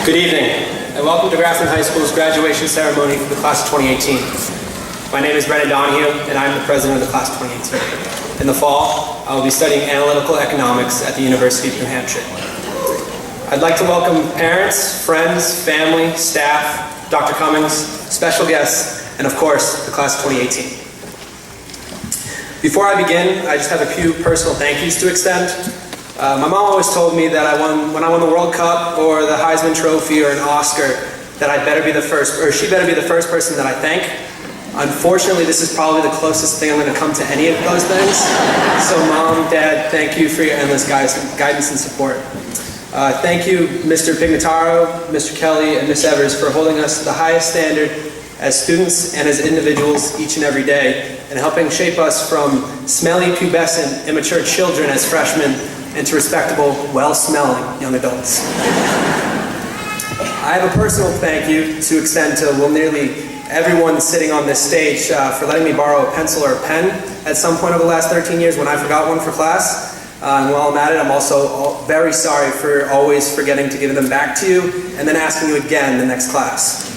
Good evening, and welcome to Grafton High School's graduation ceremony for the class of 2018. My name is Brennan Donahue, and I'm the president of the class of 2018. In the fall, I will be studying analytical economics at the University of New Hampshire. I'd like to welcome parents, friends, family, staff, Dr. Cummings, special guests, and of course, the class of 2018. Before I begin, I just have a few personal thank yous to extend. My mom always told me that when I won the World Cup or the Heisman Trophy or an Oscar, that I better be the first, or she better be the first person that I thank. Unfortunately, this is probably the closest thing I'm going to come to any of those things. So Mom, Dad, thank you for your endless guidance and support. Thank you, Mr. Pignataro, Mr. Kelly, and Ms. Evers for holding us to the highest standard as students and as individuals each and every day, and helping shape us from smelly, pubescent, immature children as freshmen into respectable, well-smelling young adults. I have a personal thank you to extend to nearly everyone sitting on this stage for letting me borrow a pencil or a pen at some point over the last 13 years when I forgot one for class. And while I'm at it, I'm also very sorry for always forgetting to give them back to you and then asking you again the next class.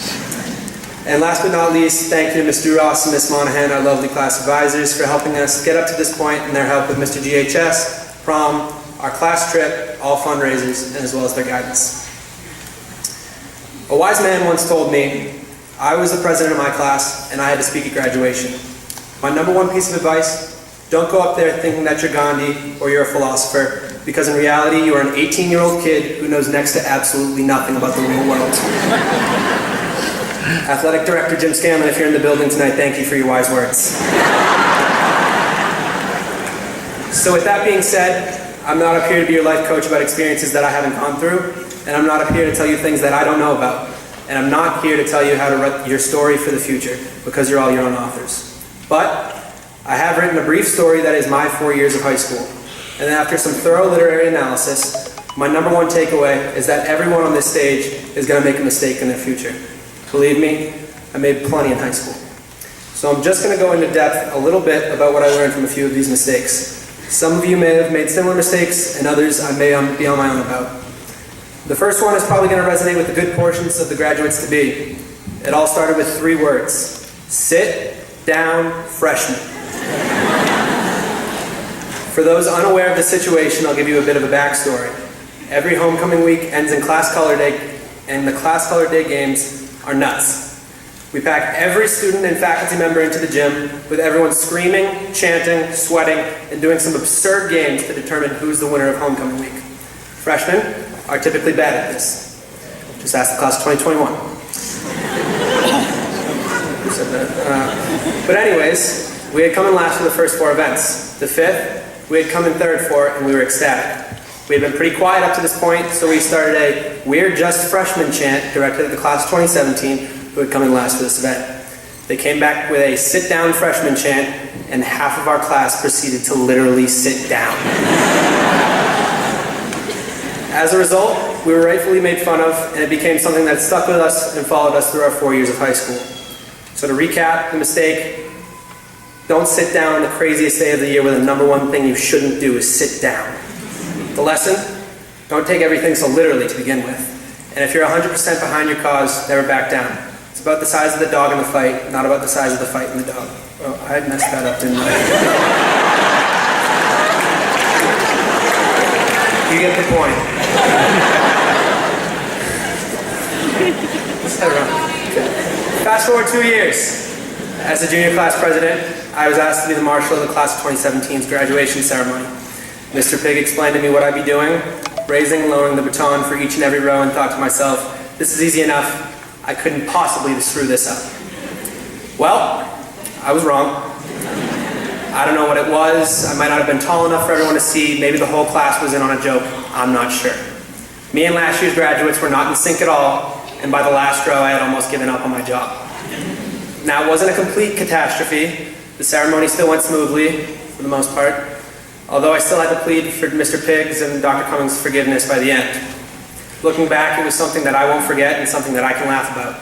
And last but not least, thank you to Ms. Duras and Ms. Monahan, our lovely class advisors, for helping us get up to this point and their help with Mr. GHS, prom, our class trip, all fundraisers, and as well as their guidance. A wise man once told me, I was the president of my class and I had to speak at graduation. My number one piece of advice, don't go up there thinking that you're Gandhi or you're a philosopher, because in reality you are an 18-year-old kid who knows next to absolutely nothing about the real world. Athletic Director Jim Scanlon, if you're in the building tonight, thank you for your wise words. So with that being said, I'm not up here to be your life coach about experiences that I haven't gone through, and I'm not up here to tell you things that I don't know about, and I'm not here to tell you how to write your story for the future, because you're all your own authors. But I have written a brief story that is my 4 years of high school, and after some thorough literary analysis, my number one takeaway is that everyone on this stage is going to make a mistake in their future. Believe me, I made plenty in high school. So I'm just going to go into depth a little bit about what I learned from a few of these mistakes. Some of you may have made similar mistakes, and others I may be on my own about. The first one is probably going to resonate with the good portions of the graduates-to-be. It all started with 3 words. Sit down, freshman. For those unaware of the situation, I'll give you a bit of a backstory. Every homecoming week ends in class color day, and the class color day games are nuts. We pack every student and faculty member into the gym with everyone screaming, chanting, sweating, and doing some absurd games to determine who's the winner of homecoming week. Freshmen are typically bad at this. Just ask the class of 2021. But anyways, we had come in last for the first 4 events. The 5th, we had come in third for, and we were ecstatic. We had been pretty quiet up to this point, so we started a "We're Just Freshmen" chant directed at the class of 2017, who had come in last for this event. They came back with a "Sit down, freshman" chant, and half of our class proceeded to literally sit down. As a result, we were rightfully made fun of, and it became something that stuck with us and followed us through our 4 years of high school. So to recap the mistake, don't sit down on the craziest day of the year where the number one thing you shouldn't do is sit down. The lesson, don't take everything so literally to begin with. And if you're 100% behind your cause, never back down. It's about the size of the dog in the fight, not about the size of the fight in the dog. Oh, I messed that up, didn't I? You get the point. Fast forward 2 years. As the junior class president, I was asked to be the marshal of the class of 2017's graduation ceremony. Mr. Pig explained to me what I'd be doing, raising and lowering the baton for each and every row, and thought to myself, this is easy enough. I couldn't possibly screw this up. Well, I was wrong. I don't know what it was. I might not have been tall enough for everyone to see. Maybe the whole class was in on a joke. I'm not sure. Me and last year's graduates were not in sync at all, and by the last row I had almost given up on my job. Now, it wasn't a complete catastrophe. The ceremony still went smoothly, for the most part, although I still had to plead for Mr. Pigg's and Dr. Cummings' forgiveness by the end. Looking back, it was something that I won't forget and something that I can laugh about.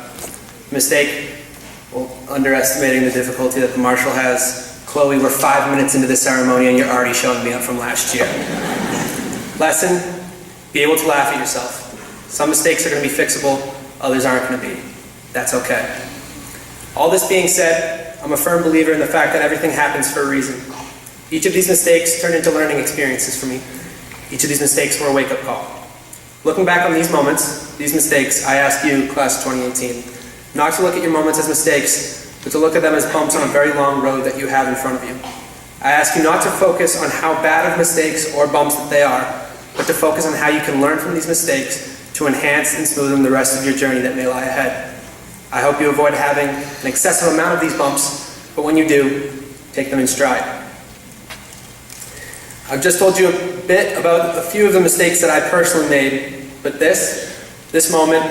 Mistake, well, underestimating the difficulty that the marshal has. Chloe, we're 5 minutes into the ceremony and you're already showing me up from last year. Lesson, be able to laugh at yourself. Some mistakes are going to be fixable, others aren't going to be. That's okay. All this being said, I'm a firm believer in the fact that everything happens for a reason. Each of these mistakes turned into learning experiences for me. Each of these mistakes were a wake-up call. Looking back on these moments, these mistakes, I ask you, Class of 2018, not to look at your moments as mistakes, but to look at them as bumps on a very long road that you have in front of you. I ask you not to focus on how bad of mistakes or bumps that they are, but to focus on how you can learn from these mistakes to enhance and smoothen the rest of your journey that may lie ahead. I hope you avoid having an excessive amount of these bumps, but when you do, take them in stride. I've just told you a bit about a few of the mistakes that I personally made, but this moment,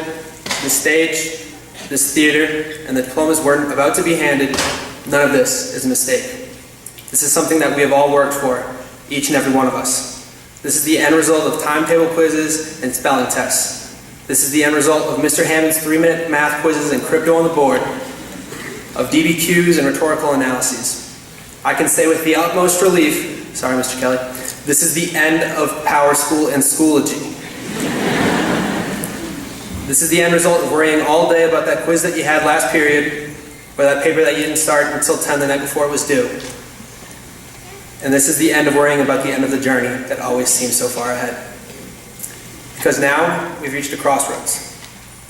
this stage, this theater, and the diplomas we're about to be handed, none of this is a mistake. This is something that we have all worked for, each and every one of us. This is the end result of timetable quizzes and spelling tests. This is the end result of Mr. Hammond's 3-minute math quizzes and crypto on the board, of DBQs and rhetorical analyses. I can say with the utmost relief, sorry, Mr. Kelly, this is the end of Power School and Schoology. This is the end result of worrying all day about that quiz that you had last period, or that paper that you didn't start until 10 the night before it was due. And this is the end of worrying about the end of the journey that always seems so far ahead. Because now, we've reached a crossroads.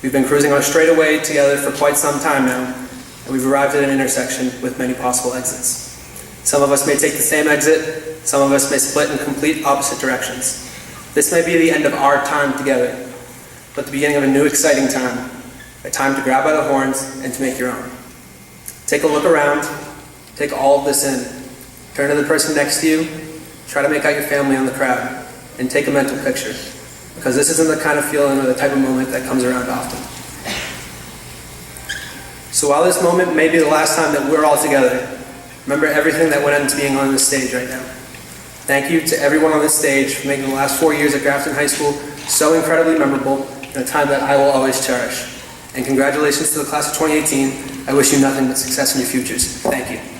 We've been cruising on a straightaway together for quite some time now, and we've arrived at an intersection with many possible exits. Some of us may take the same exit, some of us may split in complete opposite directions. This may be the end of our time together, but the beginning of a new exciting time, a time to grab by the horns and to make your own. Take a look around, take all of this in, turn to the person next to you, try to make out your family in the crowd, and take a mental picture, because this isn't the kind of feeling or the type of moment that comes around often. So while this moment may be the last time that we're all together, remember everything that went into being on this stage right now. Thank you to everyone on this stage for making the last 4 years at Grafton High School so incredibly memorable in a time that I will always cherish. And congratulations to the class of 2018. I wish you nothing but success in your futures. Thank you.